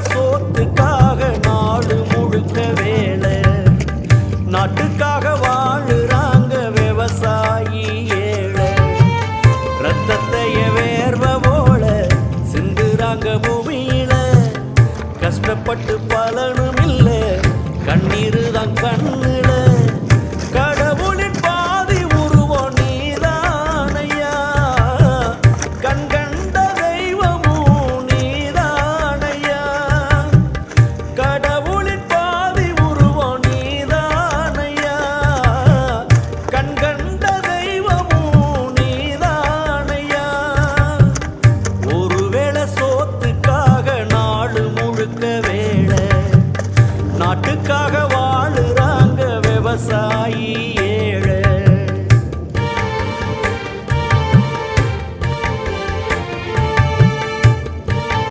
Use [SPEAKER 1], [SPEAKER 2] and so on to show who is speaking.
[SPEAKER 1] சோத்துக்காக நாடு முழுக்க வேலை, நாட்டுக்காக வாழுறாங்க விவசாயி ஏழை. ரத்தத்தைய வேர்வ போல சிந்துறாங்க பூமியில, கஷ்டப்பட்டு பலனும் இல்லை, கண்ணீரு தான் கண்ணு